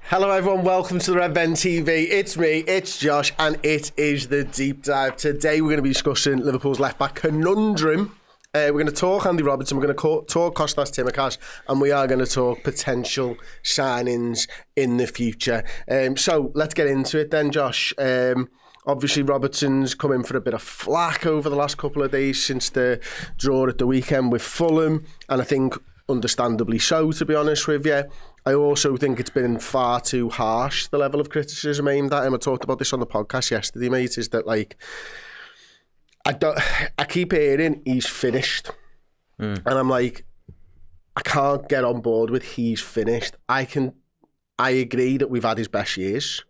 Hello everyone, welcome to the Redmen TV. It's me, it's Josh, and it is the deep dive. Today we're going to be discussing Liverpool's left-back conundrum. We're going to talk Andy Robertson, we're going to talk Kostas Tsimikas, and we are going to talk potential signings in the future. So let's get into it then, Josh. Obviously, Robertson's come in for a bit of flack over the last couple of days since the draw at the weekend with Fulham, and I think understandably so, to be honest with you. I also think it's been far too harsh, the level of criticism aimed at him. I talked about this on the podcast yesterday, mate, is that, like, I keep hearing he's finished. And I'm like, I can't get on board with he's finished. I agree that we've had his best years.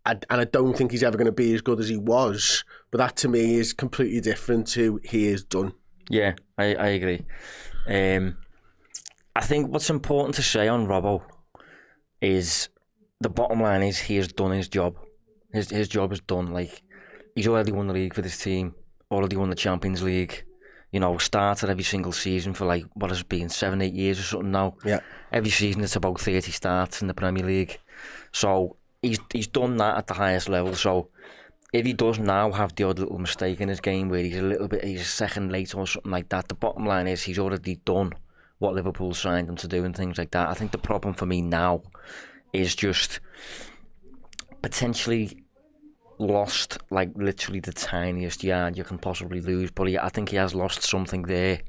And I don't think he's ever going to be as good as he was. But that, to me, is completely different to he is done. Yeah, I agree. I think what's important to say on Robbo is the bottom line is he has done his job. His job is done. Like, he's already won the league for this team, already won the Champions League. You know, started every single season for, like, what has it been, 7-8 years or something now. Yeah. Every season it's about 30 starts in the Premier League. So he's done that at the highest level. So if he does now have the odd little mistake in his game where he's a second late or something like that, the bottom line is he's already done what Liverpool signed him to do and things like that. I think the problem for me now is just potentially lost, like, literally the tiniest yard you can possibly lose. But I think he has lost something there.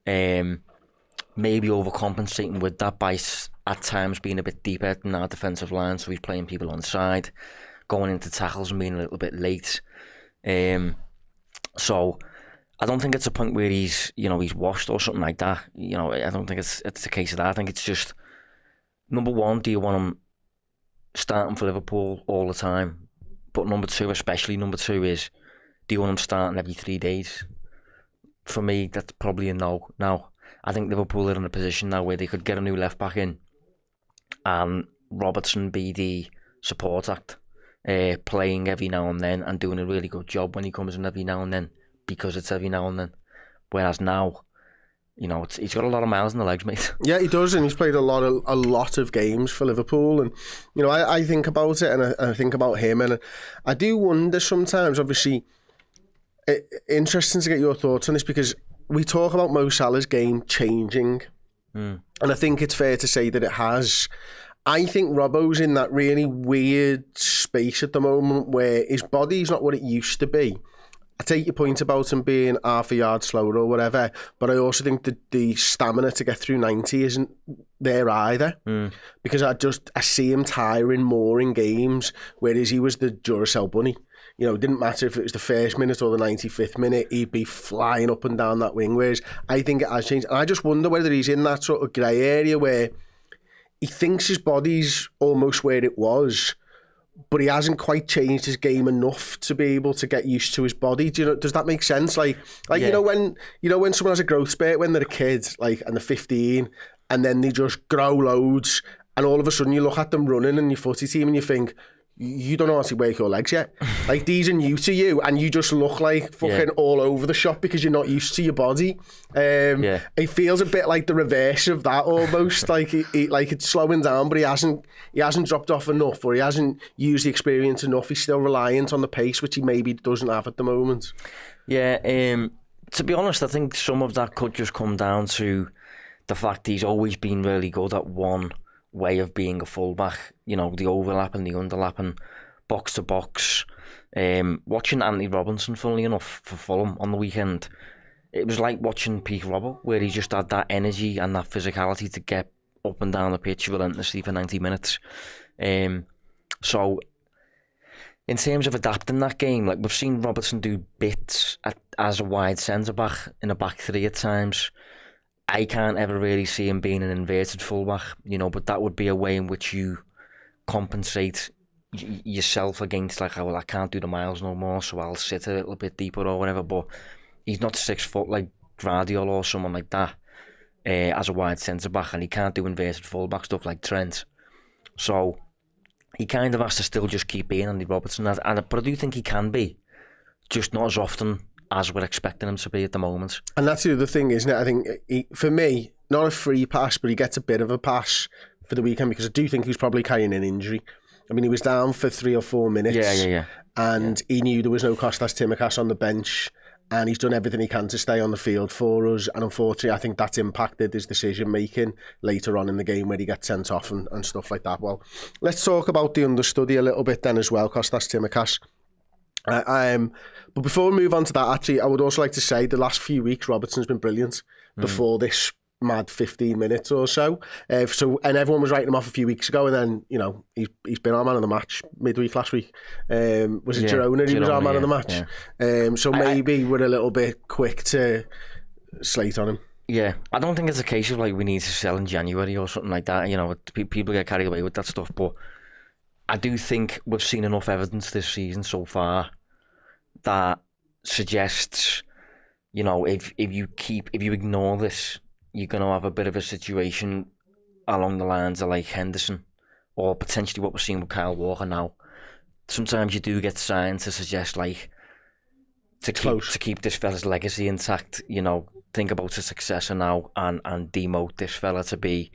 Maybe overcompensating with that by at times being a bit deeper than our defensive line, so he's playing people on side, going into tackles and being a little bit late. So I don't think it's a point where he's washed or something like that. You know, I don't think it's the case of that. I think it's just, number one, do you want him starting for Liverpool all the time? But number two is, do you want him starting every 3 days? For me, that's probably a no. Now, I think Liverpool are in a position now where they could get a new left back in and Robertson be the support act, playing every now and then and doing a really good job when he comes in every now and then, because it's every now and then. Whereas now, you know, he's got a lot of miles in the legs, mate. Yeah, he does, and he's played a lot of games for Liverpool. And, you know, I think about it, and I think about him, and I do wonder sometimes, obviously, interesting to get your thoughts on this, because we talk about Mo Salah's game changing, and I think it's fair to say that it has. I think Robbo's in that really weird space at the moment where his body's not what it used to be. I take your point about him being half a yard slower or whatever, but I also think that the stamina to get through 90 isn't there either. Because I see him tiring more in games, whereas he was the Jorrel bunny. You know, it didn't matter if it was the first minute or the 95th minute, he'd be flying up and down that wing, whereas I think it has changed. And I just wonder whether he's in that sort of grey area where he thinks his body's almost where it was, but he hasn't quite changed his game enough to be able to get used to his body. Does that make sense? Like yeah. when someone has a growth spurt when they're a kid, like, and they're 15, and then they just grow loads, and all of a sudden you look at them running in your footy team and you think, you don't know how to work your legs yet. Like, these are new to you, and you just look like fucking all over the shop because you're not used to your body. It feels a bit like the reverse of that almost. Like it's slowing down, but he hasn't dropped off enough, or he hasn't used the experience enough. He's still reliant on the pace, which he maybe doesn't have at the moment. Yeah, to be honest, I think some of that could just come down to the fact he's always been really good at one way of being a fullback, you know, the overlapping, the underlapping, box to box. Watching Andy Robertson, funnily enough, for Fulham on the weekend, it was like watching peak Robbo, where he just had that energy and that physicality to get up and down the pitch relentlessly for 90 minutes. So in terms of adapting that game, like, we've seen Robertson do bits as a wide centre-back in a back three at times. I can't ever really see him being an inverted fullback, you know, but that would be a way in which you compensate yourself against, like, I can't do the miles no more, so I'll sit a little bit deeper or whatever. But he's not 6 foot like Guardiola or someone like that as a wide centre back, and he can't do inverted fullback stuff like Trent. So he kind of has to still just keep being Andy Robertson, but I do think he can be, just not as often as we're expecting him to be at the moment. And that's the other thing, isn't it? I think for me, not a free pass, but he gets a bit of a pass for the weekend, because I do think he was probably carrying an injury. I mean, he was down for 3 or 4 minutes. Yeah. And he knew there was no Kostas Tsimikas on the bench, and he's done everything he can to stay on the field for us. And unfortunately, I think that's impacted his decision-making later on in the game where he gets sent off and stuff like that. Well, let's talk about the understudy a little bit then as well, Kostas Tsimikas. But before we move on to that, actually, I would also like to say the last few weeks, Robertson's been brilliant before this mad 15 minutes or so. And everyone was writing him off a few weeks ago, and then, you know, he's been our man of the match midweek last week. Was it Girona? He was our man of the match. Yeah. So maybe we're a little bit quick to slate on him. Yeah, I don't think it's a case of like we need to sell in January or something like that. You know, people get carried away with that stuff, but I do think we've seen enough evidence this season so far that suggests, you know, if you ignore this, you're going to have a bit of a situation along the lines of like Henderson, or potentially what we're seeing with Kyle Walker now. Sometimes you do get signs to suggest like to keep this fella's legacy intact. You know, think about a successor now and demote this fella to be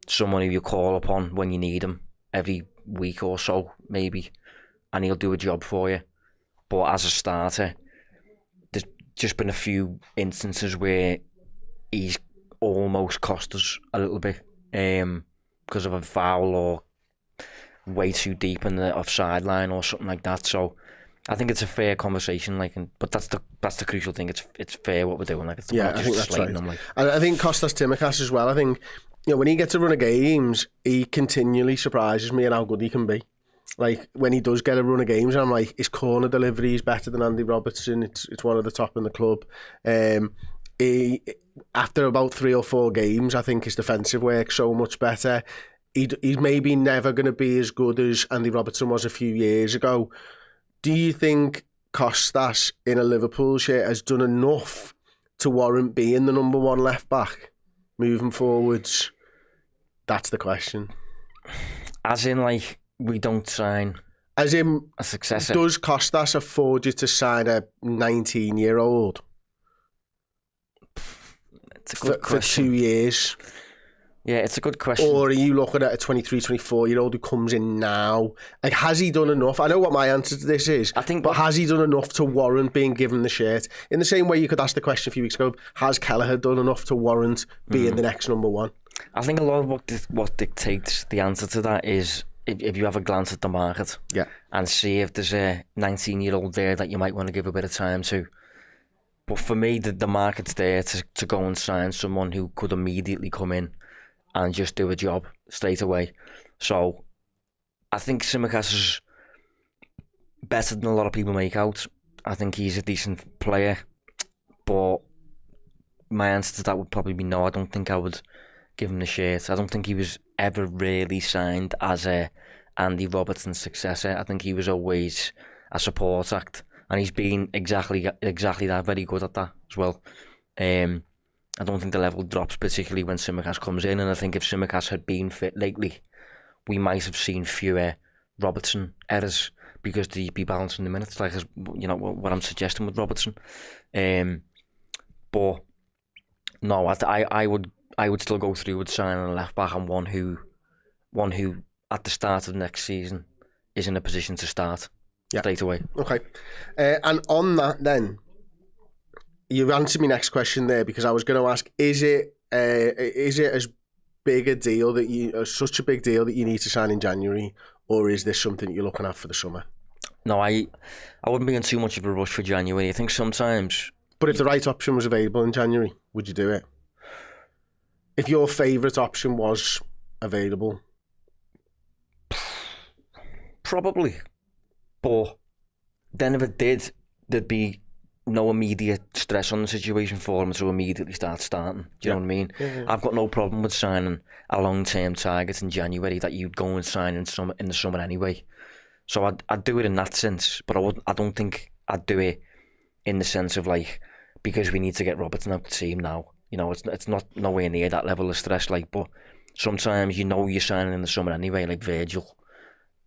someone who you call upon when you need him every week or so, maybe, and he'll do a job for you. But as a starter, there's just been a few instances where he's almost cost us a little bit because of a foul or way too deep in the offside line or something like that. So I think it's a fair conversation, like, but that's the crucial thing. It's fair what we're doing. Like, it's I think that's right. Them, like. And I think Kostas Tsimikas as well. I think, you know, when he gets a run of games, he continually surprises me in how good he can be. Like, when he does get a run of games, I'm like, his corner delivery is better than Andy Robertson. It's one of the top in the club. He, after about 3 or 4 games, I think his defensive work's so much better. He's maybe never going to be as good as Andy Robertson was a few years ago. Do you think Kostas in a Liverpool shirt has done enough to warrant being the number 1 left back moving forwards? That's the question. As in, like, we don't sign as in a successor. Does Kostas afford you to sign a 19-year-old? It's a good question. For 2 years. Yeah, it's a good question. Or are you looking at a 23, 24-year-old who comes in now? Like, has he done enough? I know what my answer to this is, but has he done enough to warrant being given the shirt? In the same way you could ask the question a few weeks ago, has Kelleher done enough to warrant being the next number 1? I think a lot of what dictates the answer to that is if you have a glance at the market, and see if there's a 19-year-old there that you might want to give a bit of time to. But for me, the market's there to go and sign someone who could immediately come in and just do a job straight away. So I think Tsimikas is better than a lot of people make out. I think he's a decent player, but my answer to that would probably be no. I don't think I would give him the shirt. I don't think he was ever really signed as a Andy Robertson successor. I think he was always a support act, and he's been exactly that, very good at that as well. I don't think the level drops particularly when Tsimikas comes in, and I think if Tsimikas had been fit lately, we might have seen fewer Robertson errors because he'd be balancing the minutes, like, you know, what I'm suggesting with Robertson. But no, I would still go through with signing a left back and one who at the start of next season is in a position to start straight away. Okay, and on that then, you've answered my next question there, because I was going to ask: is it as big a deal that such a big deal that you need to sign in January, or is this something that you're looking at for the summer? No, I wouldn't be in too much of a rush for January. I think sometimes. But if the right option was available in January, would you do it? If your favourite option was available? Probably. But then if it did, there'd be no immediate stress on the situation for him to immediately start starting. Do you know what I mean? Yeah. I've got no problem with signing a long-term target in January that you'd go and sign in the summer anyway. So I'd do it in that sense, but I don't think I'd do it in the sense of, like, because we need to get Robertson out the team now. You know, it's not nowhere near that level of stress, like, but sometimes you know you're signing in the summer anyway, like Virgil.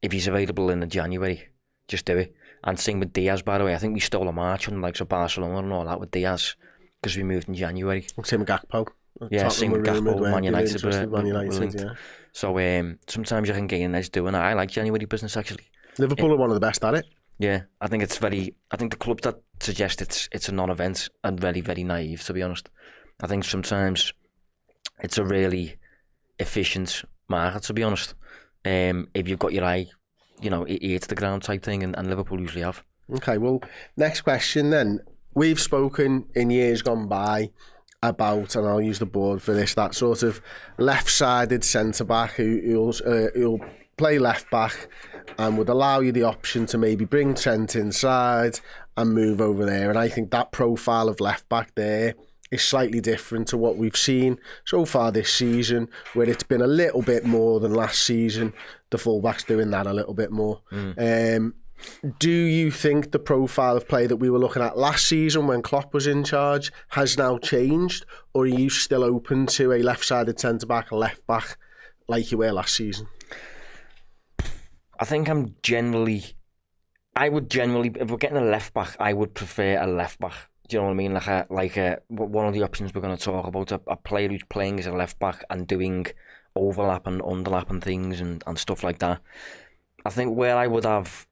If he's available in the January, just do it. And same with Diaz, by the way. I think we stole a march on the likes of Barcelona and all that with Diaz because we moved in January. Same with Gakpo. Yeah, same with Gakpo, Man United. Linked. Yeah. So sometimes you can gain an edge doing that. I like January business, actually. Liverpool are one of the best at it. Yeah, I think the club that suggests it's a non-event and very, very naive, to be honest. I think sometimes it's a really efficient market, to be honest. If you've got your eye, ear to the ground type thing, and Liverpool usually have. Okay, well, next question then. We've spoken in years gone by about, and I'll use the board for this, that sort of left-sided centre-back who'll play left-back and would allow you the option to maybe bring Trent inside and move over there. And I think that profile of left-back there is slightly different to what we've seen so far this season, where it's been a little bit more than last season. The full-back's doing that a little bit more. Do you think the profile of play that we were looking at last season when Klopp was in charge has now changed, or are you still open to a left-sided centre-back, a left-back, like you were last season? I think if we're getting a left-back, I would prefer a left-back. Do you know what I mean? Like one of the options we're going to talk about, a player who's playing as a left-back and doing overlap and underlapping things and stuff like that. I think where I would have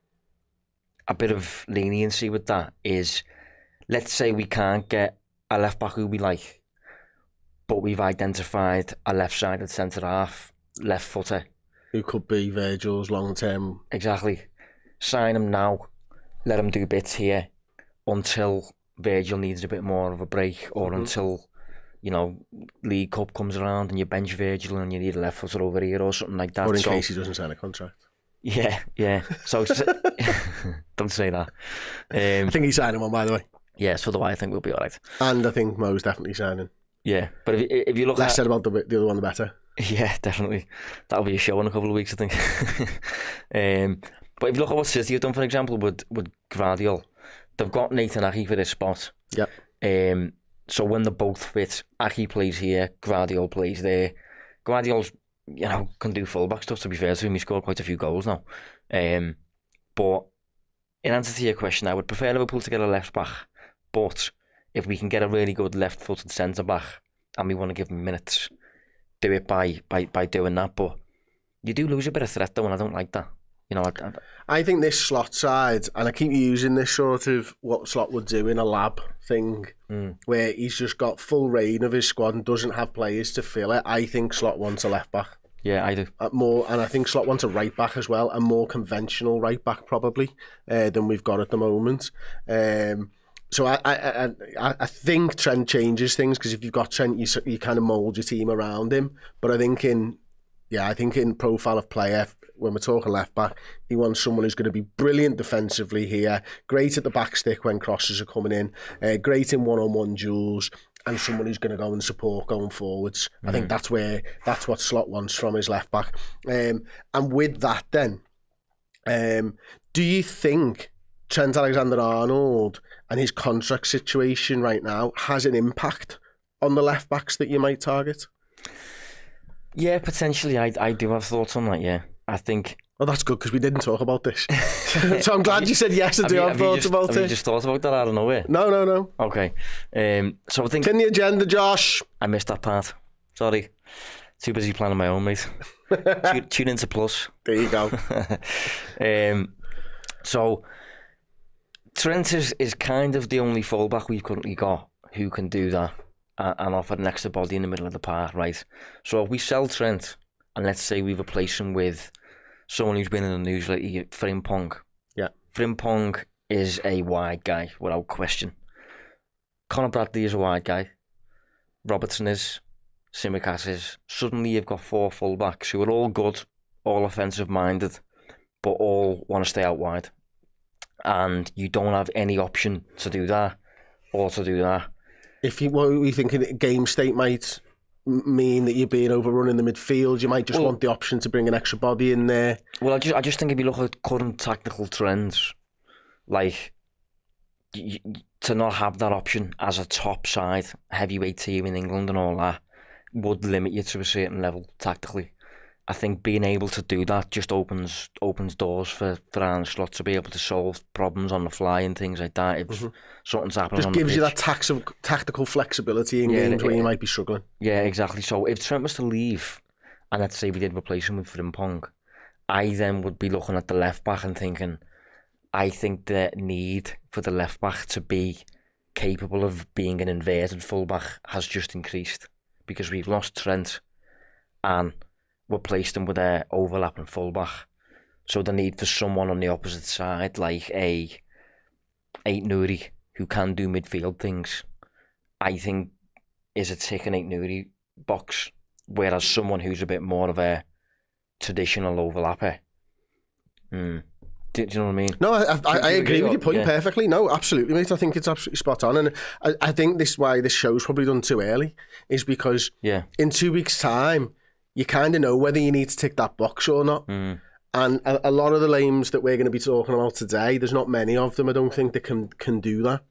a bit of leniency with that is, let's say we can't get a left-back who we like, but we've identified a left-sided centre-half, left-footer. Who could be Virgil's long-term. Exactly. Sign him now, let him do bits here until Virgil needs a bit more of a break, or until, League Cup comes around and you bench Virgil and you need a left-footer over here or something like that. Or in case he doesn't sign a contract. Yeah. So don't say that. I think he's signing one, by the way. Yeah, so do I think we'll be all right. And I think Mo's definitely signing. Yeah, but if you look less said about the other one, the better. Yeah, definitely. That'll be a show in a couple of weeks, I think. But if you look at what City have done, for example, with Gvardiol, they've got Nathan Ake for this spot. Yep. So when they're both fit, Ake plays here, Gvardiol plays there. Gvardiol's, can do fullback stuff, to be fair to him. He scored quite a few goals now. But in answer to your question, I would prefer Liverpool to get a left back. But if we can get a really good left-footed centre back and we want to give him minutes, do it by doing that. But you do lose a bit of threat though, and I don't like that. I think this slot side, and I keep using this sort of what Slot would do in a lab thing, where he's just got full reign of his squad and doesn't have players to fill it. I think Slot wants a left back. Yeah, I do. And I think Slot wants a right back as well, a more conventional right back probably than we've got at the moment. So I think Trent changes things, because if you've got Trent, you kind of mould your team around him. But I think in profile of player, when we're talking left back, he wants someone who's going to be brilliant defensively here, great at the back stick when crosses are coming in, great in one-on-one duels, and someone who's going to go and support going forwards. I think that's what Slot wants from his left back. And with that then, do you think Trent Alexander-Arnold and his contract situation right now has an impact on the left backs that you might target? Yeah, potentially. I do have thoughts on that, yeah. I think... Oh, that's good, because we didn't talk about this. So I'm glad you said yes, I do have thoughts about it. Have you just thought about that out of nowhere? No. Okay. So I think... It's in the agenda, Josh. I missed that part. Sorry. Too busy planning my own, mate. Tune into Plus. There you go. So Trent is kind of the only fullback we've currently got who can do that and offer an extra body in the middle of the park, right? So if we sell Trent, and let's say we replace him with someone who's been in the news lately, Frimpong. Yeah. Frimpong is a wide guy, without question. Conor Bradley is a wide guy. Robertson is. Tsimikas is. Suddenly you've got four fullbacks who are all good, all offensive-minded, but all want to stay out wide. And you don't have any option to do that or to do that. What are we thinking? Game state might mean that you're being overrun in the midfield. You might just want the option to bring an extra body in there. Well, I just think if you look at current tactical trends, like to not have that option as a top side heavyweight team in England and all that would limit you to a certain level tactically. I think being able to do that just opens doors for Arne Slot to be able to solve problems on the fly and things like that. If something's happening just on the gives you pitch. that tactical flexibility in games where you might be struggling. Yeah, exactly. So if Trent was to leave, and let's say we did replace him with Frimpong, I then would be looking at the left back and thinking, I think the need for the left back to be capable of being an inverted fullback has just increased because we've lost Trent and replaced him with an overlapping fullback. So the need for someone on the opposite side, like a Ait-Nouri, who can do midfield things, I think is a tick in Ait-Nouri box. Whereas someone who's a bit more of a traditional overlapper. Do you know what I mean? No, I agree with your point perfectly. No, absolutely, mate. I think it's absolutely spot on. And I think this why this show's probably done too early is because in 2 weeks' time, you kind of know whether you need to tick that box or not. And a lot of the names that we're going to be talking about today, there's not many of them, I don't think, that can do that.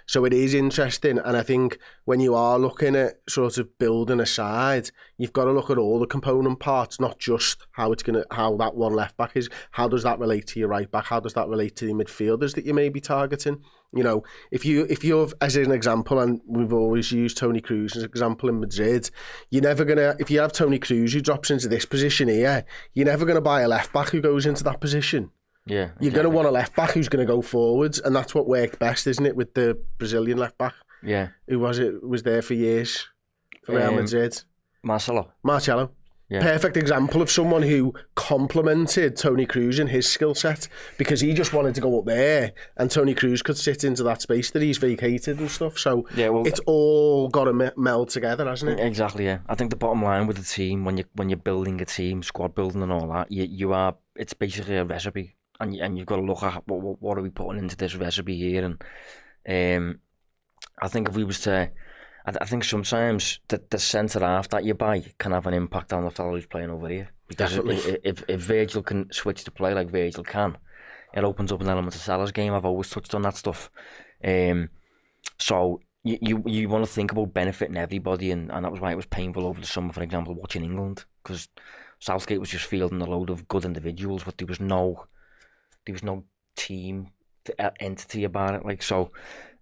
So it is interesting, and I think when you are looking at sort of building a side, you've got to look at all the component parts, not just how that one left back is. How does that relate to your right back? How does that relate to the midfielders that you may be targeting? You know, if you've, as an example, and we've always used Toni Kroos as an example in Madrid, you're never gonna, if you have Toni Kroos who drops into this position here, you're never gonna buy a left back who goes into that position. Yeah, exactly. You're going to want a left back who's going to go forwards, and that's what worked best, isn't it, with the Brazilian left back? Yeah. Who was there for years for Real Madrid? Marcelo. Yeah. Perfect example of someone who complemented Toni Kroos in his skill set, because he just wanted to go up there and Toni Kroos could sit into that space that he's vacated and stuff. So it's all got to meld together, hasn't it? Exactly, yeah. I think the bottom line with the team, when you're building a team, squad building and all that, it's basically a recipe. And you've got to look at what are we putting into this recipe here, and I think if we was to, I think sometimes the centre half that you buy can have an impact on the fellow who's playing over here. Because if Virgil can switch to play like Virgil can, it opens up an element of Salah's game. I've always touched on that stuff. So you want to think about benefiting everybody, and that was why it was painful over the summer, for example, watching England, because Southgate was just fielding a load of good individuals, but there was no team entity about it. Like, so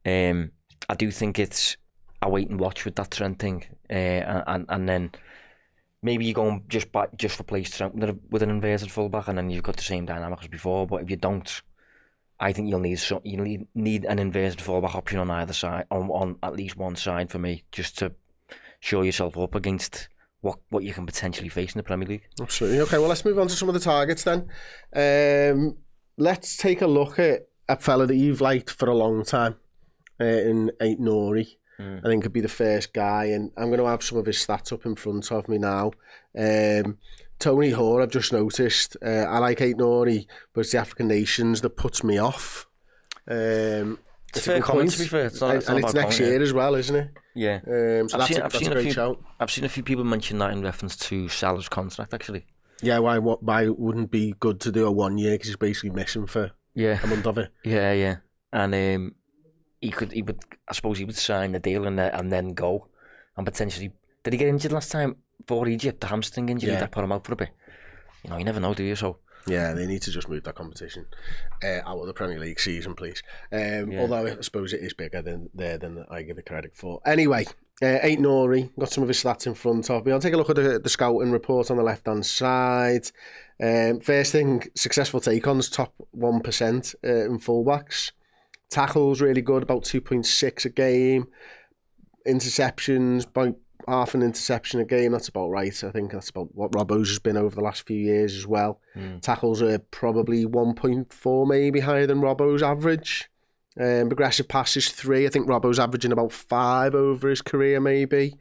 I do think it's a wait and watch with that Trent thing, and then maybe you go and just replace Trent with an inverted fullback, and then you've got the same dynamic as before. But if you don't, I think you'll need an inverted fullback option on either side, on at least one side for me, just to show yourself up against what you can potentially face in the Premier League. Absolutely. Okay, well, let's move on to some of the targets then. Let's take a look at a fella that you've liked for a long time, in Ait-Nouri. I think could be the first guy, and I'm going to have some of his stats up in front of me now. Tony Hoare, I've just noticed. I like Ait-Nouri, but it's the African nations that puts me off. It's a fair comment, to be fair. And it's next year as well, isn't it? Yeah. So that's a great shout. I've seen a few people mention that in reference to Salah's contract, actually. Yeah, why wouldn't it be good to do a 1 year, because he's basically missing for a month of it. Yeah. And he would I suppose he would sign the deal and then go, and potentially, did he get injured last time for Egypt, the hamstring injury that put him out for a bit? You know, you never know, do you? So yeah, they need to just move that competition out of the Premier League season, please. Although I suppose it is bigger than I give it credit for. Anyway, Ait-Nouri, got some of his stats in front of me. I'll take a look at the scouting report on the left-hand side. First thing, successful take-ons, top 1% in fullbacks. Tackles, really good, about 2.6 a game. Interceptions, about half an interception a game. That's about right. I think that's about what Robbo's has been over the last few years as well. Tackles are probably 1.4, maybe higher than Robbo's average. Progressive passes 3. I think Robbo's averaging about 5 over his career, maybe.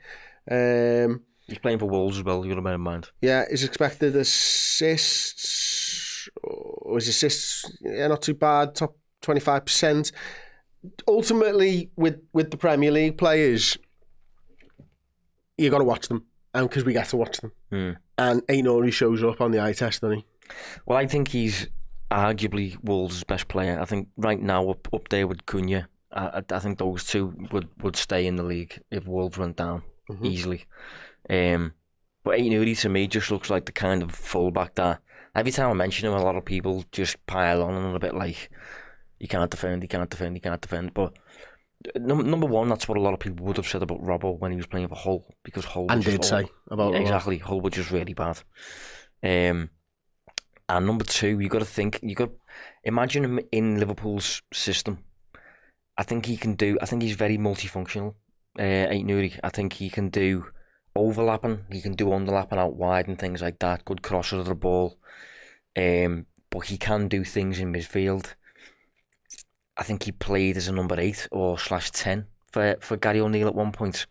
He's playing for Wolves as well, you've got to bear in mind. Yeah, his expected assists, not too bad, top 25%. Ultimately, with the Premier League players, you got to watch them, because we get to watch them. And Ait-Nouri shows up on the eye test, doesn't he? Well, I think he's arguably Wolves' best player. I think right now up there with Cunha. I think those two would stay in the league if Wolves went down easily. But Ait-Nouri to me just looks like the kind of fullback that every time I mention him, a lot of people just pile on him a bit like, he can't defend, he can't defend, he can't defend. But number one, that's what a lot of people would have said about Robbo when he was playing for Hull, because Hull and did say about exactly Hull was just really bad. And number two, you got to imagine him in Liverpool's system. I think he's very multifunctional. Ait-Nouri, I think he can do overlapping, he can do underlapping out wide and things like that. Good crosser of the ball, but he can do things in midfield. I think he played as a number 8 or /10 for Gary O'Neill at one point.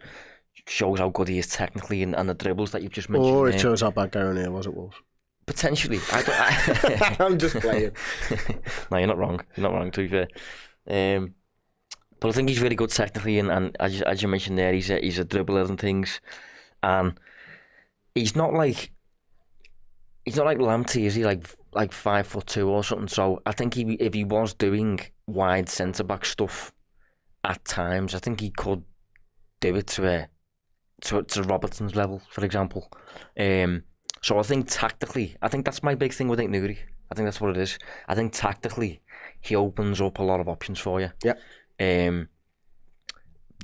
Shows how good he is technically, and the dribbles that you've just mentioned. Or it shows how bad Gary O'Neill was at Wolves. Potentially. I'm just playing. No, you're not wrong. You're not wrong, to be fair. But I think he's really good technically, and as you mentioned there, he's a dribbler and things. And he's not like Lamptey, is he? Like 5'2" or something. So I think if he was doing wide centre back stuff at times, I think he could do it to Robertson's level, for example. So I think tactically, I think that's my big thing with Ait-Nouri. I think that's what it is. I think tactically, he opens up a lot of options for you. Yeah.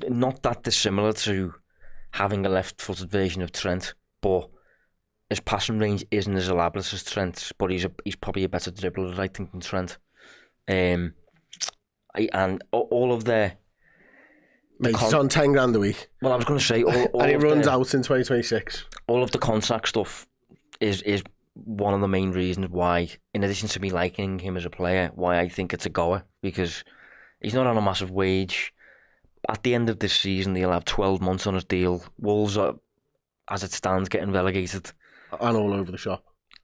Not that dissimilar to having a left-footed version of Trent, but his passing range isn't as elaborate as Trent, but he's probably a better dribbler, I think, than Trent. And all of the... Mate, he's on 10 grand a week. Well, I was going to say... and it runs out in 2026. All of the contact stuff is one of the main reasons why, in addition to me liking him as a player, why I think it's a goer, because he's not on a massive wage. At the end of this season, he'll have 12 months on his deal. Wolves are, as it stands, getting relegated. And all over the shop.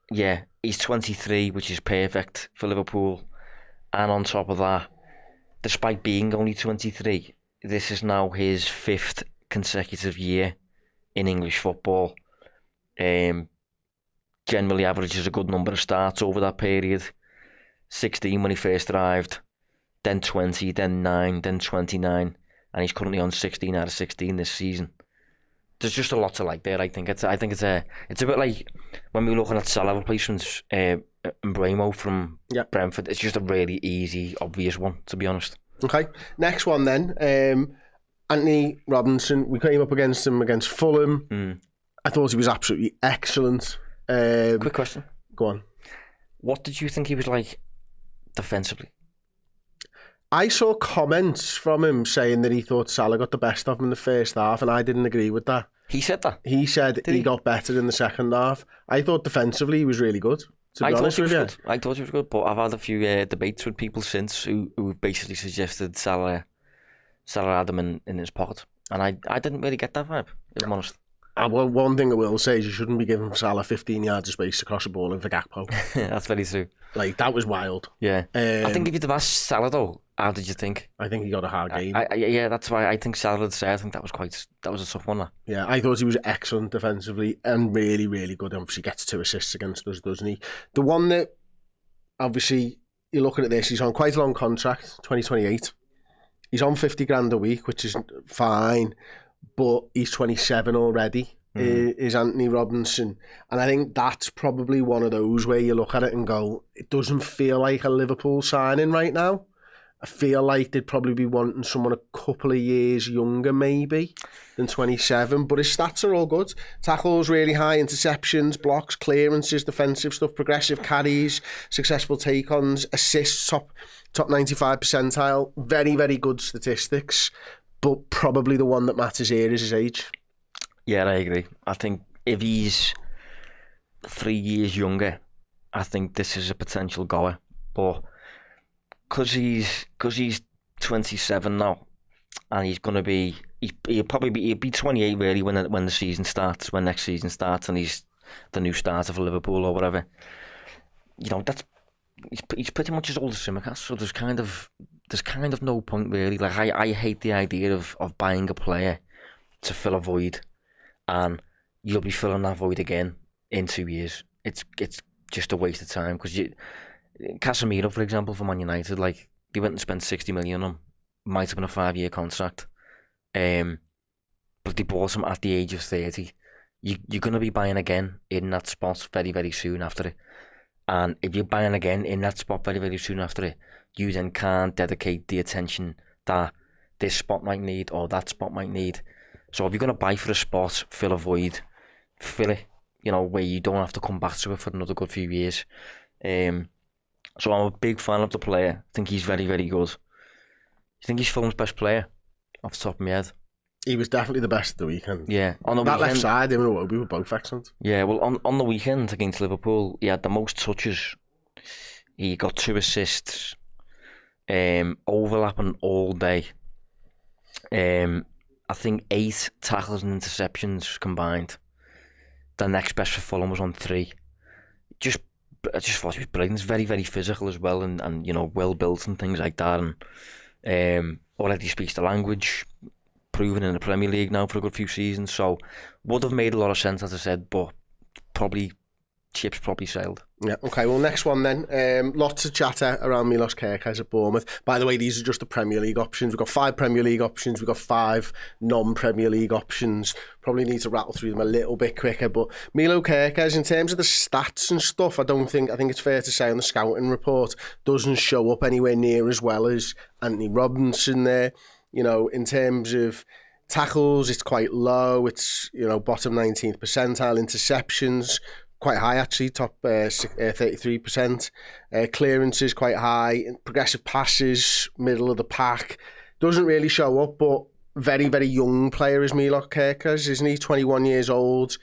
Yeah, he's 23, which is perfect for Liverpool. And on top of that, despite being only 23, this is now his 5th consecutive year in English football. Generally averages a good number of starts over that period. 16 when he first arrived, then 20, then 9, then 29, and he's currently on 16 out of 16 this season. There's just a lot to like there. I think it's a bit like when we're looking at Salah replacements, Bremo from Brentford. It's just a really easy, obvious one, to be honest. Okay, next one then. Andy Robertson. We came up against him against Fulham. I thought he was absolutely excellent. Quick question. Go on. What did you think he was like defensively? I saw comments from him saying that he thought Salah got the best of him in the first half, and I didn't agree with that. He said that? He said he got better in the second half. I thought defensively he was really good, to be honest with you. I thought he was good, but I've had a few debates with people since who basically suggested Salah had him in his pocket. And I didn't really get that vibe, if I'm honest. Well, one thing I will say is you shouldn't be giving Salah 15 yards of space to cross a ball into Gakpo. That's very true. Like, that was wild. Yeah. I think if you'd have asked Salah though, how did you think? I think he got a hard game. Yeah, that's why I think Salah would say, I think that was a tough one. Yeah, I thought he was excellent defensively and really, really good. Obviously gets 2 assists against us, doesn't he? The one that, obviously, you're looking at this, he's on quite a long contract, 2028. He's on 50 grand a week, which is fine. But he's 27 already, is Anthony Robinson. And I think that's probably one of those where you look at it and go, it doesn't feel like a Liverpool signing right now. I feel like they'd probably be wanting someone a couple of years younger maybe than 27. But his stats are all good. Tackles really high, interceptions, blocks, clearances, defensive stuff, progressive carries, successful take-ons, assists, top 95 percentile. Very, very good statistics. But probably the one that matters here is his age. Yeah, I agree. I think if he's 3 years younger, I think this is a potential goer. But because he's 27 now, and he's going to be, he'll be 28 really when the season starts, when next season starts, and he's the new starter for Liverpool or whatever. You know, he's pretty much as old as Tsimikas, so there's kind of no point really. Like I hate the idea of buying a player to fill a void, and you'll be filling that void again in 2 years. It's just a waste of time, because Casemiro, for example, for Man United, like they went and spent 60 million on him. Might have been a 5-year contract, but they bought him at the age of 30. you're going to be buying again in that spot very, very soon after it. And if you're buying again in that spot very, very soon after it, you then can't dedicate the attention that this spot might need or that spot might need. So if you're going to buy for a spot, fill a void, fill it, where you don't have to come back to it for another good few years. So I'm a big fan of the player. I think he's very, very good. You think he's Fulham's best player? Off the top of my head. He was definitely the best at the weekend. Yeah. On the that weekend, left side, him and Iwobi were both excellent. Yeah, well, on the weekend against Liverpool, he had the most touches. He got 2 assists, overlapping all day. I think 8 tackles and interceptions combined. The next best for Fulham was on 3. I just thought he was brilliant. He's very, very physical as well, and well built and things like that. And already speaks the language, proven in the Premier League now for a good few seasons. So would have made a lot of sense, as I said, but chips probably sailed. Yeah, okay, well, next one then. Lots of chatter around Milos Kerkez at Bournemouth. By the way, these are just the Premier League options. We've got 5 Premier League options. We've got 5 non-Premier League options. Probably need to rattle through them a little bit quicker. But Milos Kerkez, in terms of the stats and stuff, I think it's fair to say on the scouting report, doesn't show up anywhere near as well as Andy Robertson there. In terms of tackles, it's quite low. It's, bottom 19th percentile. Interceptions, quite high actually, top 33%. Clearances quite high. Progressive passes, middle of the pack. Doesn't really show up, but very, very young player is Milos Kerkez, isn't he? 21 years old.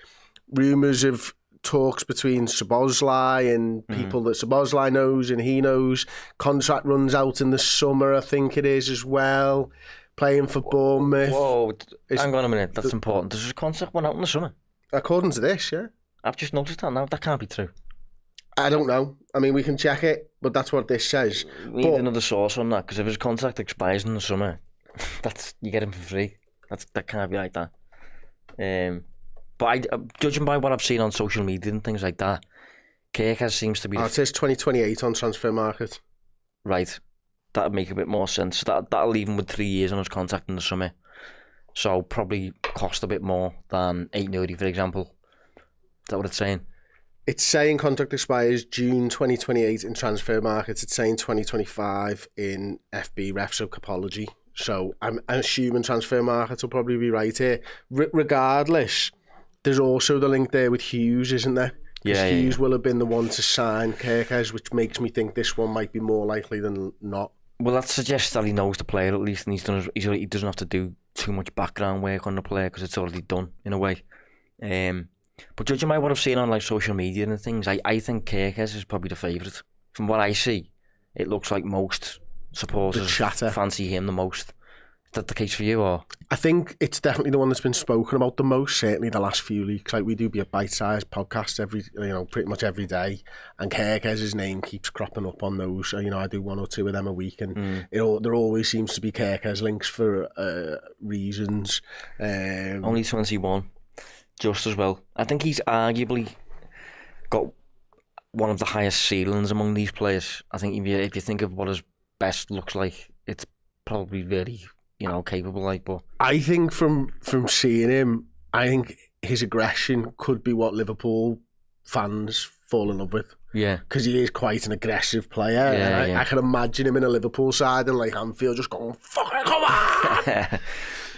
Rumours of talks between Szoboszlai and people that Szoboszlai knows and he knows. Contract runs out in the summer, I think it is, as well. Playing for Bournemouth. Whoa, hang on a minute, that's important. Does his contract run out in the summer? According to this, yeah. I've just noticed that now. That can't be true. I don't know. I mean, we can check it, but that's what this says. We need another source on that, because if his contract expires in the summer, you get him for free. That can't be like that. But judging by what I've seen on social media and things like that, Kerkez seems to be... it says 2028 on Transfer Market. Right. That'd make a bit more sense. That'll leave him with 3 years on his contract in the summer. So probably cost a bit more than Ait-Nouri, for example. Is that what it's saying? It's saying contract expires June 2028 in Transfer Markets. It's saying 2025 in FB Ref, so Capology. So I'm assuming Transfer Markets will probably be right here. Regardless, there's also the link there with Hughes, isn't there? Yeah, Hughes will have been the one to sign Kerkez, which makes me think this one might be more likely than not. Well, that suggests that he knows the player at least, and he doesn't have to do too much background work on the player because it's already done in a way. But judging by what I've seen on social media and things, I think Kerkez is probably the favourite. From what I see, it looks like most supporters fancy him the most. Is that the case for you, or? I think it's definitely the one that's been spoken about the most, certainly the last few weeks. We do be a bite-sized podcast pretty much every day, and Kerkez's name keeps cropping up on those. I do 1 or 2 of them a week, and there always seems to be Kerkez links for reasons. Only 21, just as well. I think he's arguably got one of the highest ceilings among these players. I think if you think of what his best looks like, it's probably very... capable but I think from seeing him, I think his aggression could be what Liverpool fans fall in love with. Yeah. Because he is quite an aggressive player. Yeah, I can imagine him in a Liverpool side and Anfield just going, fuck it, come on!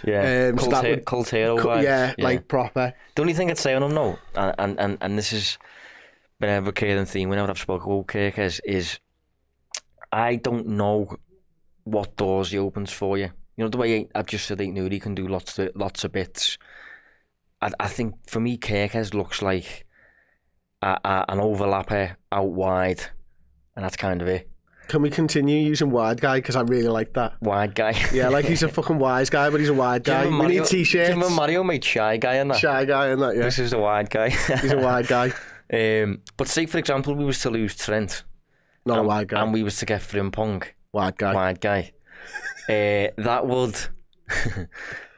Yeah. Cult hero vibes. Yeah, proper. The only thing I'd say on him now, and this has been a recurring theme whenever I've spoken about Kerkez, is I don't know what doors he opens for you. The way I've just said Ait-Nouri can do lots of bits. I think for me, Kerkez looks like an overlapper out wide, and that's kind of it. Can we continue using wide guy? Because I really like that. Wide guy? Yeah, he's a fucking wise guy, but he's a wide guy. We need t-shirts. Remember Mario made Shy Guy in that? Shy Guy in that, yeah. This is the wide guy. He's a wide guy. But say, for example, we was to lose Trent. Not a wide guy. And we was to get Frimpong. Wide guy. Wide guy. That would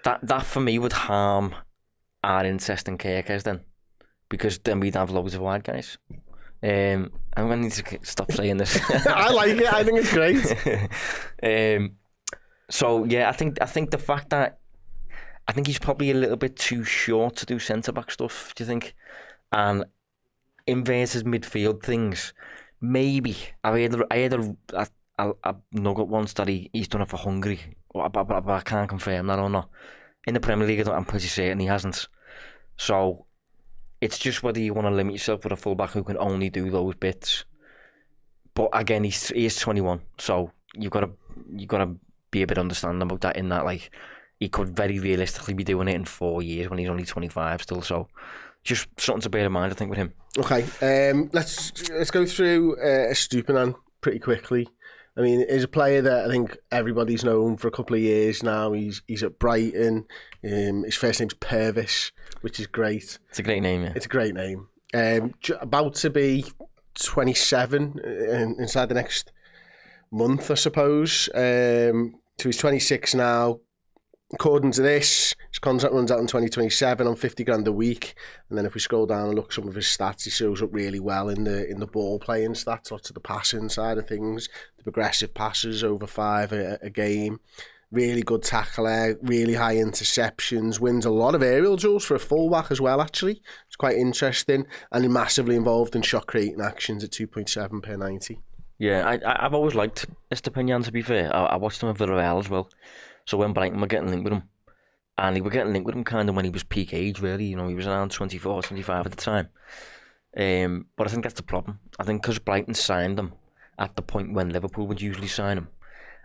that for me would harm our interest in Kerkez then, because then we'd have loads of wide guys. I'm gonna need to stop saying this. I like it. I think it's great. So yeah, I think the fact that I think he's probably a little bit too short to do centre-back stuff, do you think? And inverted midfield things, maybe. I had a nugget once that he's done it for Hungary, but I can't confirm that or not. In the Premier League, I'm pretty certain he hasn't. So it's just whether you want to limit yourself with a fullback who can only do those bits. But again, he is 21, so you gotta be a bit understanding about that. In that, like, he could very realistically be doing it in 4 years when he's only 25 still. So just something to bear in mind, I think, with him. Okay, let's go through Estupinan pretty quickly. I mean, he's a player that I think everybody's known for a couple of years now. He's at Brighton. His first name's Pervis, which is great. It's a great name, yeah. It's a great name. About to be 27 inside the next month, I suppose. So he's 26 now. According to this, his contract runs out in 2027 on 50 grand a week. And then if we scroll down and look at some of his stats, he shows up really well in the ball playing stats, lots of the passing side of things, the progressive passes over 5 a game. Really good tackler, really high interceptions, wins a lot of aerial duels for a fullback as well, actually. It's quite interesting. And he's massively involved in shot creating actions at 2.7 per 90. Yeah, I've always liked Estupinan, to be fair. I watched him at Villarreal as well. So when Brighton were getting linked with him, and they were getting linked with him kind of when he was peak age, really. You know, he was around 24, 25 at the time. But I think that's the problem. I think because Brighton signed him at the point when Liverpool would usually sign him,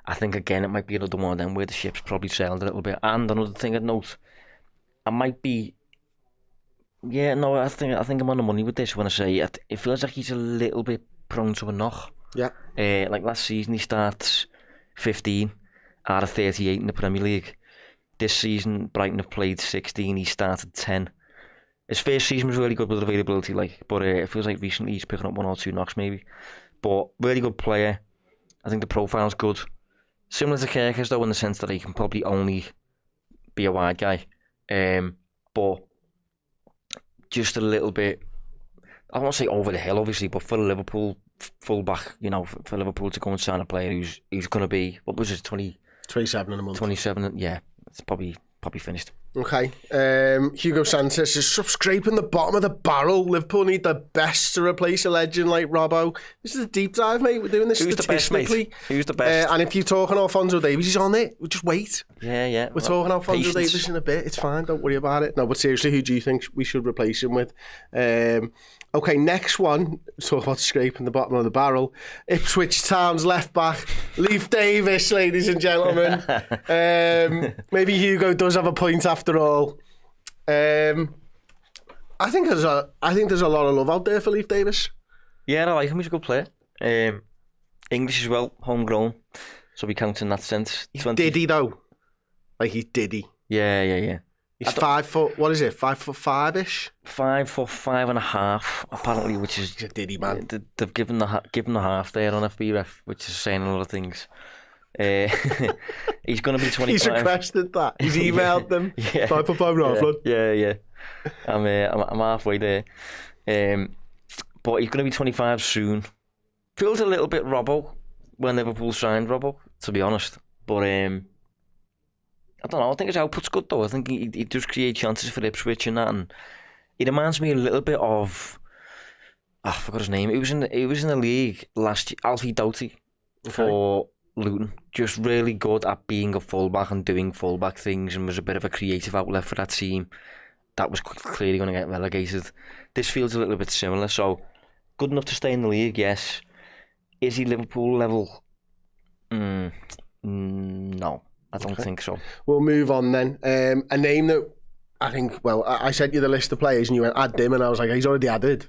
I think, again, it might be another one of them where the ship's probably sailed a little bit. And another thing I'd note, I might be... Yeah, no, I think I'm on the money with this when I say it feels like he's a little bit prone to a knock. Yeah. Like last season, he starts 15 out of 38 in the Premier League. This season, Brighton have played 16. He started 10. His first season was really good with availability, but it feels like recently he's picking up 1 or 2 knocks maybe. But really good player. I think the profile's good. Similar to Kerkez though, in the sense that he can probably only be a wide guy. But just a little bit, I won't say over the hill obviously, but for the Liverpool fullback, you know, for Liverpool to go and sign a player who's going to be, what was it, 27 in a month. 27, yeah, it's probably finished. Okay. Hugo Sanchez is scraping the bottom of the barrel. Liverpool need the best to replace a legend like Robbo. This is a deep dive, mate. We're doing this statistically. The best, mate? Who's the best? And if you're talking Alphonso Davies, he's on it. We'll just wait. Yeah. We're talking Alphonso Davies in a bit. It's fine. Don't worry about it. No, but seriously, who do you think we should replace him with? Okay, next one. Talk about scraping the bottom of the barrel. Ipswich Town's left back, Leif Davies, ladies and gentlemen. Maybe Hugo does have a point after all. I think there's a lot of love out there for Leif Davies. Yeah, I like him. He's a good player. English as well, homegrown, so we count in that sense. Diddy though, like he's Diddy. Yeah. He's 5 foot. What is it? 5'5" 5'5.5" apparently, which is he's a Diddy man. They've given the half there on FBref, which is saying a lot of things. He's going to be 25. He's requested that. He's emailed them. Yeah. 5'5.5", lad. Yeah. I'm halfway there. But he's going to be 25 soon. Feels a little bit Robbo when Liverpool signed Robbo, to be honest. But I don't know. I think his output's good though. I think he does create chances for Ipswich and that. And he reminds me a little bit of, I forgot his name. He was in the league last year. Alfie Doughty for Luton. Just really good at being a fullback and doing fullback things, and was a bit of a creative outlet for that team. That was clearly going to get relegated. This feels a little bit similar. So good enough to stay in the league, yes. Is he Liverpool level? No. I don't think so. We'll move on then. A name that I think, well, I sent you the list of players and you went, add him, and I was like, he's already added.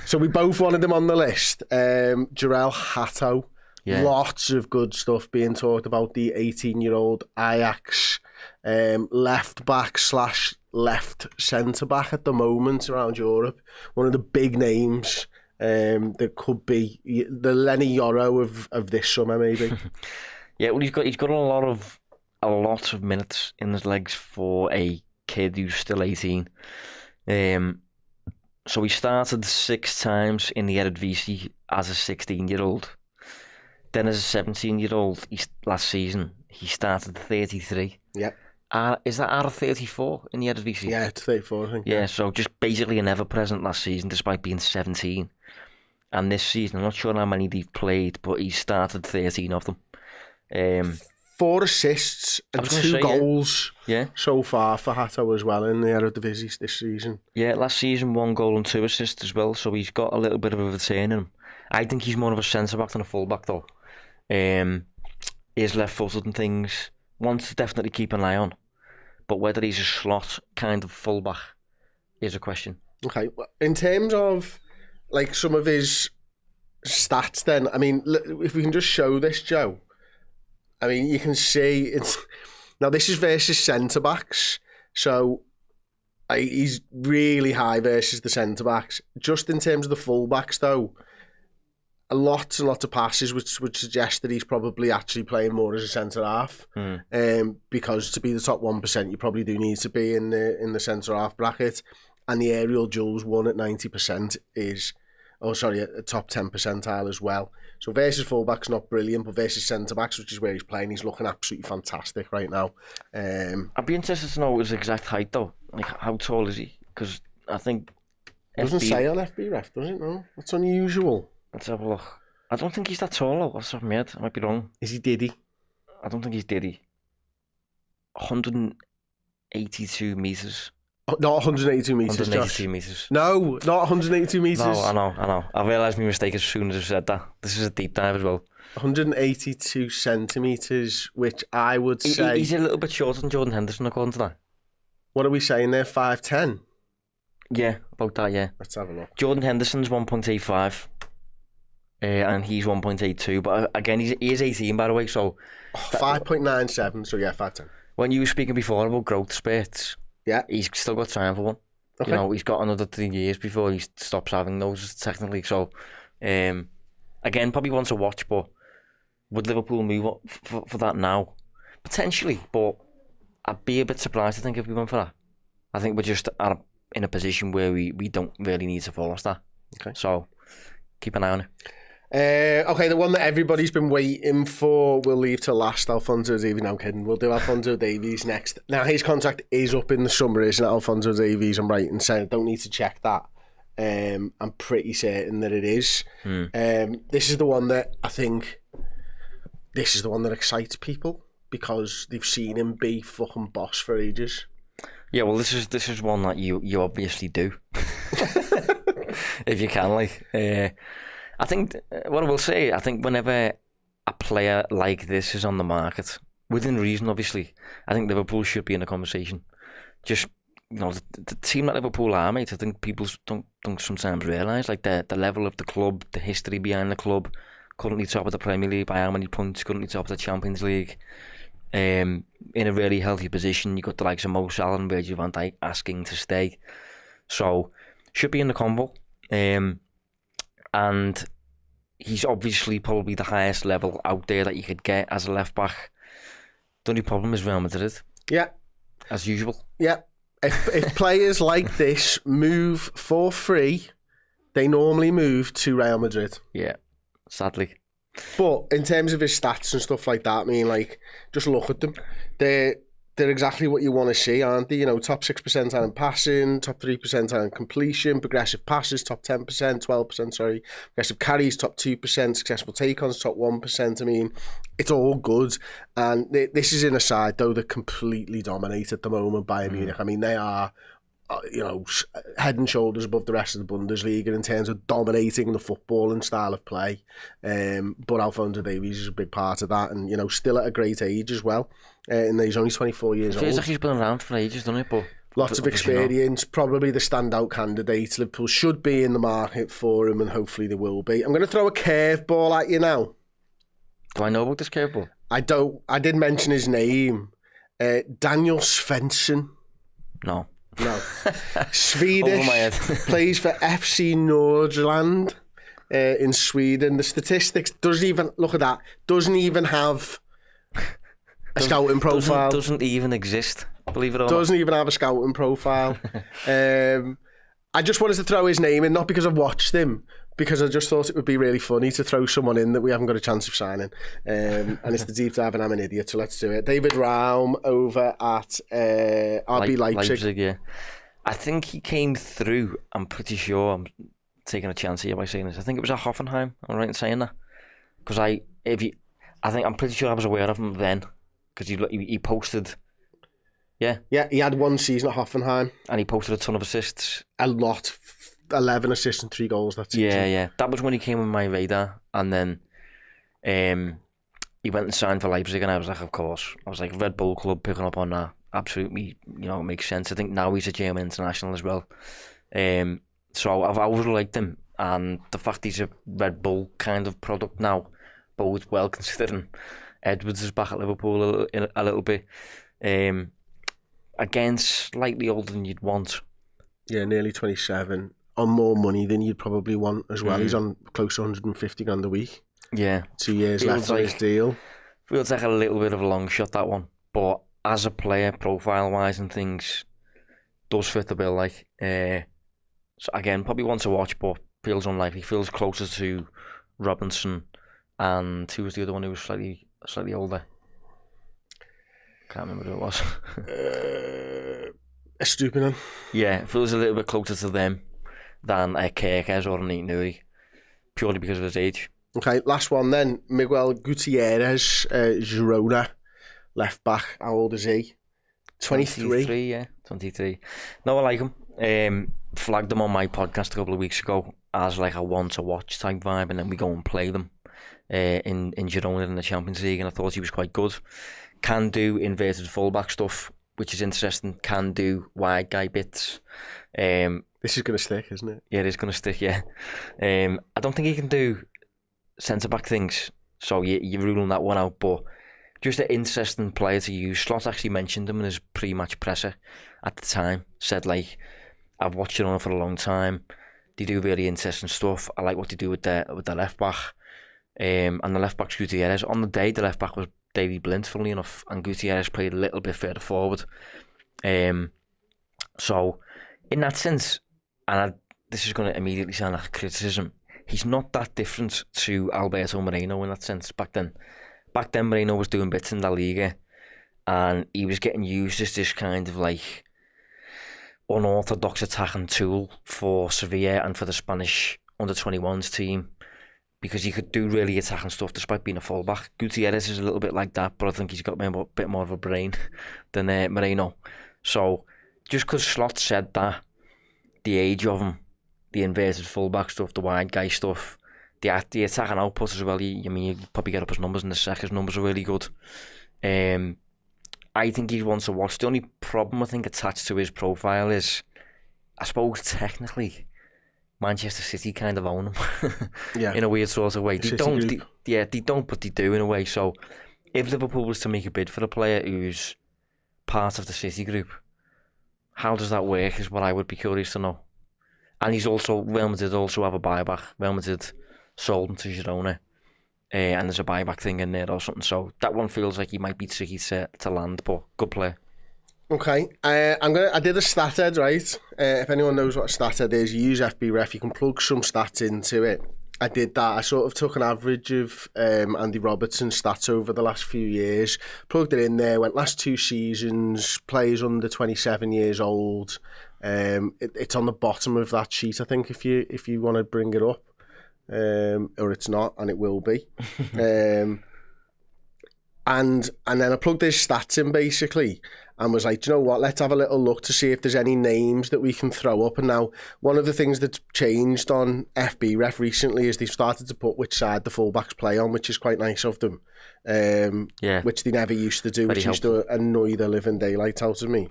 So we both wanted him on the list. Jorrel, Hato. Yeah. Lots of good stuff being talked about. The 18-year-old Ajax left back / left centre back at the moment around Europe. One of the big names that could be the Lenny Yoro of this summer, maybe. Yeah, well, he's got a lot of minutes in his legs for a kid who's still 18. So he started 6 times in the Eredivisie as a 16-year-old. Then as a 17-year-old, last season, he started 33. Yeah. Is that out of 34 in the Eredivisie? Yeah, it's 34, I think. Yeah, so just basically an ever-present last season, despite being 17. And this season, I'm not sure how many they've played, but he started 13 of them. 4 assists and 2 goals so far for Hato as well in the Eredivisie this season. Yeah, last season 1 goal and 2 assists as well, so he's got a little bit of a return in him. I think he's more of a centre-back than a full-back though. He's left-footed and things. One to definitely keep an eye on. But whether he's a slot kind of full-back is a question. Okay, in terms of like some of his stats then, I mean, if we can just show this, Joe. I mean, you can see it's... Now, this is versus centre-backs, so he's really high versus the centre-backs. Just in terms of the full-backs, though, lots and lots of passes which would suggest that he's probably actually playing more as a centre-half. Because to be the top 1%, you probably do need to be in the centre-half bracket. And the aerial duels won at 90% is... Oh, sorry, a top 10 percentile as well. So versus fullbacks not brilliant, but versus centre-backs, which is where he's playing, he's looking absolutely fantastic right now. I'd be interested to know his exact height, though. Like, how tall is he? Because I think... It doesn't say on FB Ref, does it? No, that's unusual. Let's have a look. I don't think he's that tall, though, off the top of my head. I might be wrong. Is he Diddy? I don't think he's Diddy. 182 metres. Oh, not 182 metres, 182 metres. No, not 182 metres. No, I know. I realised my mistake as soon as I said that. This is a deep dive as well. 182 centimetres, which I would say... He's a little bit shorter than Jordan Henderson, according to that. What are we saying there, 5'10"? Yeah, about that, yeah. Let's have a look. Jordan Henderson's 1.85. And he's 1.82. But again, he is 18, by the way, so... 5.97, so yeah, 5'10". When you were speaking before about growth spurts... Yeah, he's still got time for one. Okay. You know, he's got another 3 years before he stops having those technically. So, again, probably one to watch. But would Liverpool move up for that now? Potentially, but I'd be a bit surprised. I think if we went for that, I think we're just in a position where we don't really need to follow us that. Okay. So keep an eye on it. Okay, the one that everybody's been waiting for, we'll leave to last. Alphonso Davies. No, I'm kidding. We'll do Alphonso Davies next. Now, his contract is up in the summer, isn't it, Alphonso Davies? I'm right in saying I don't need to check that. I'm pretty certain that it is. This is the one that I think... This is the one that excites people because they've seen him be fucking boss for ages. Yeah, well, this is one that you obviously do. If you can, like... I think, what I will say, I think whenever a player like this is on the market, within reason, obviously, I think Liverpool should be in the conversation. Just, you know, the team that Liverpool are, mate, I think people don't sometimes realise, like, the level of the club, the history behind the club, currently top of the Premier League by how many points, currently top of the Champions League, in a really healthy position. You got the likes of Mo Salah and Virgil van Dijk asking to stay. So, should be in the combo. And he's obviously probably the highest level out there that you could get as a left back. The only problem is Real Madrid. Yeah. As usual. Yeah. If players like this move for free, they normally move to Real Madrid. Yeah, sadly. But in terms of his stats and stuff like that, I mean, like, just look at them. They're exactly what you want to see, aren't they? You know, top 6% on passing, top 3% on completion, progressive passes, top 10%, 12%, sorry. Progressive carries, top 2%, successful take-ons, top 1%. I mean, it's all good. And this is in a side, though, that completely dominate at the moment by Munich. I mean, they are, you know, head and shoulders above the rest of the Bundesliga in terms of dominating the football and style of play. But Alphonso Davies is a big part of that, and, you know, still at a great age as well. And he's only 24 years old. It feels like he's been around for ages, doesn't it? But lots of experience, probably the standout candidate. Liverpool should be in the market for him, and hopefully they will be. I'm going to throw a curveball at you now. Do I know about this curveball? I don't. I did mention his name. Daniel Svensson. No. Swedish. Plays for FC Nordland in Sweden. The statistics doesn't even look at that. Doesn't even have a scouting profile. Doesn't even exist. Believe it or not. Doesn't even have a scouting profile. I just wanted to throw his name in, not because I've watched him, because I just thought it would be really funny to throw someone in that we haven't got a chance of signing. And it's the deep dive and I'm an idiot, so let's do it. David Raum over at RB Leipzig. Yeah. I think he came through, I'm pretty sure, I'm taking a chance here by saying this, I think it was at Hoffenheim, am I right in saying that? Because I'm pretty sure I was aware of him then, because he posted, yeah, he had one season at Hoffenheim, and he posted a ton of assists, a lot, 11 assists and 3 goals that season. Yeah, that was when he came on my radar, and then he went and signed for Leipzig, and I was like, of course, I was like, Red Bull club picking up on that, absolutely, it makes sense. I think now he's a German international as well, so I've always liked him, and the fact he's a Red Bull kind of product now bodes well, considering Edwards is back at Liverpool a little bit. Again, slightly older than you'd want. Yeah, nearly 27. On more money than you'd probably want as well. He's on close to 150 grand a week. Yeah. 2 years left on his deal. Feels like a little bit of a long shot, that one. But as a player, profile-wise and things, does fit the bill, like. So again, probably one to watch, but feels unlikely. Feels closer to Robinson, and who was the other one who was slightly older? Can't remember who it was. Estupinan. Yeah, it feels a little bit closer to them than Kerkez or an Ait-Nouri, purely because of his age. Okay, last one then. Miguel Gutierrez, Girona, left back. How old is he? 23. 23, yeah, 23. No, I like him. Flagged them on my podcast a couple of weeks ago as like a one to watch type vibe, and then we go and play them in Girona in the Champions League, and I thought he was quite good. Can do inverted fullback stuff, which is interesting. Can do wide guy bits. This is going to stick, isn't it? Yeah, it is going to stick, yeah. I don't think he can do centre-back things, so you're ruling that one out, but just an interesting player to use. Slot actually mentioned him in his pre-match presser at the time. Said, like, I've watched it on for a long time. They do really interesting stuff. I like what they do with the left-back. And the left-back's Gutierrez. On the day, the left-back was Davy Blind, funnily enough, and Gutierrez played a little bit further forward. So, in that sense, and this is going to immediately sound like a criticism, he's not that different to Alberto Moreno in that sense back then. Back then, Moreno was doing bits in La Liga, and he was getting used as this kind of like unorthodox attacking tool for Sevilla and for the Spanish under-21s team, because he could do really attacking stuff despite being a fullback. Gutierrez is a little bit like that, but I think he's got a bit more of a brain than Moreno. So, just because Slot said that, the age of him, the inverted fullback stuff, the wide guy stuff, the attacking output as well, you probably get up his numbers in the sec, his numbers are really good. I think he's one to watch. The only problem I think attached to his profile is, I suppose technically, Manchester City kind of own him. Yeah. In a weird sort of way. They don't, but they do in a way. So if Liverpool was to make a bid for a player who's part of the City group, how does that work is what I would be curious to know. And Real Madrid also have a buyback. Real Madrid sold him to Girona, and there's a buyback thing in there or something. So that one feels like he might be tricky to land, but good player. Okay, I did a stat head, right? If anyone knows what a stat head is, you use FBref, you can plug some stats into it. I did that. I sort of took an average of Andy Robertson's stats over the last few years, plugged it in there, went last 2 seasons, players under 27 years old. It's on the bottom of that sheet, I think, if you want to bring it up, or it's not, and it will be. And then I plugged his stats in basically, and was like, do you know what, let's have a little look to see if there's any names that we can throw up. And now, one of the things that's changed on FBref recently is they've started to put which side the fullbacks play on, which is quite nice of them. Which they never used to do, which used to annoy the living daylight out of me.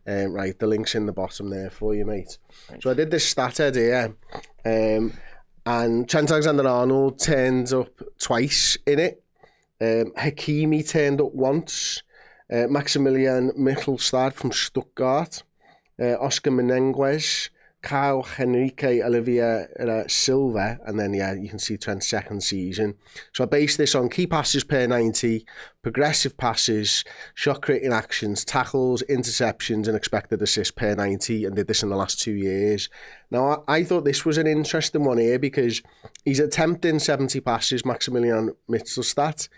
Right, the link's in the bottom there for you, mate. Right. So I did this stat head here, and Trent Alexander-Arnold turned up twice in it. Hakimi turned up once. Maximilian Mittelstadt from Stuttgart. Oscar Menenguez Kyle, Henrique, Olivier, Silva, and then, you can see Trent's second season. So I based this on key passes per 90, progressive passes, shot-creating actions, tackles, interceptions, and expected assists per 90, and did this in the last 2 years. Now, I thought this was an interesting one here because he's attempting 70 passes, Maximilian Mittelstadt,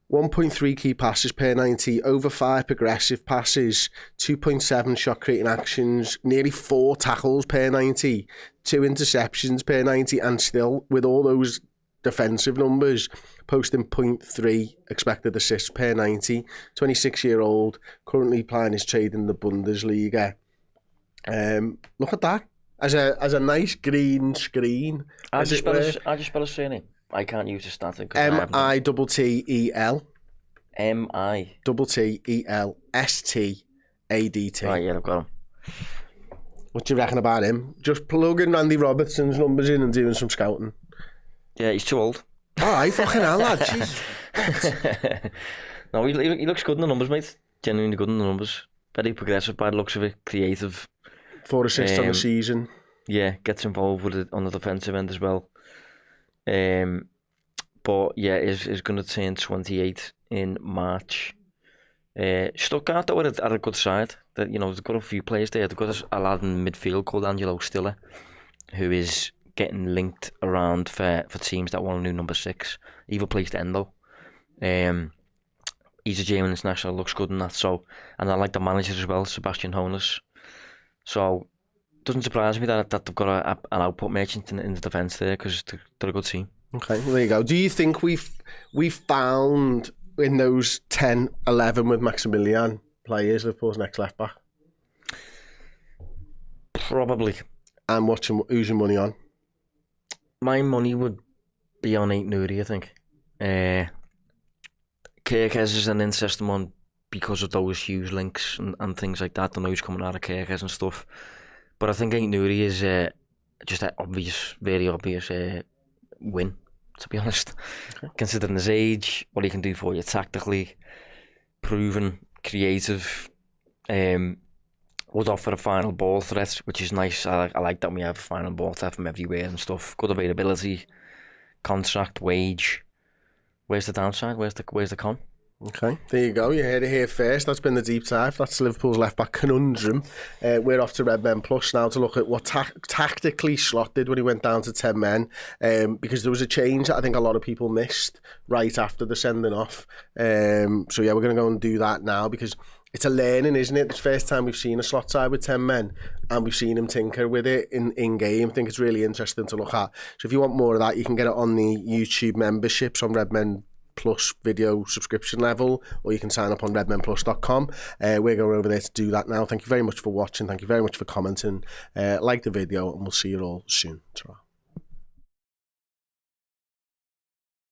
1.3 key passes per 90, over 5 progressive passes, 2.7 shot creating actions, nearly 4 tackles per 90, 2 interceptions per 90, and still, with all those defensive numbers, posting 0.3 expected assists per 90. 26-year-old, currently playing his trade in the Bundesliga. Look at that. As a nice green screen. I just spell his surname. I can't use the static. Mittel. Mittelstadt. Right, yeah, I've got him. What do you reckon about him? Just plugging Andy Robertson's numbers in and doing some scouting. Yeah, he's too old. Alright, fucking hell, lad. Jeez. No, he looks good in the numbers, mate. Genuinely good in the numbers. Very progressive by the looks of it. Creative. 4 assists on the season. Yeah, gets involved with it on the defensive end as well. But yeah, is going to turn 28 in March. Stuttgart though are a good side. That, you know, they've got a few players there. They've got a lad in midfield called Angelo Stiller, who is getting linked around for teams that want a new number 6. He replaced Endo. He's a German international, looks good in that. So, and I like the manager as well, Sebastian Hoeneß. So, it doesn't surprise me that they've got an output merchant in the defence there, because they're a good team. Okay, well, there you go. Do you think we've found in those 10, 11 with Maximilian players Liverpool's next left back? Probably. And who's your money on? My money would be on Ait-Nouri, I think. Kerkez is an interesting one because of those huge links and things like that. I know who's coming out of Kerkez and stuff. But I think Ait-Nouri is just an very obvious win, to be honest. Okay. Considering his age, what he can do for you tactically, proven, creative, would offer a final ball threat, which is nice. I like that we have a final ball threat from everywhere and stuff. Good availability, contract, wage. Where's the downside? Where's the con? Okay, there you go. You heard it here first. That's been the deep dive. That's Liverpool's left-back conundrum. We're off to Redmen Plus now to look at what tactically Slot did when he went down to 10 men, because there was a change that I think a lot of people missed right after the sending off. So yeah, we're going to go and do that now because it's a learning, isn't it? It's the first time we've seen a Slot side with 10 men and we've seen him tinker with it in game. I think it's really interesting to look at. So if you want more of that, you can get it on the YouTube memberships on Redmen Plus video subscription level, or you can sign up on redmenplus.com. We're going over there to do that now. Thank you very much for watching. Thank you very much for commenting. Like the video, and we'll see you all soon. Ta-ra.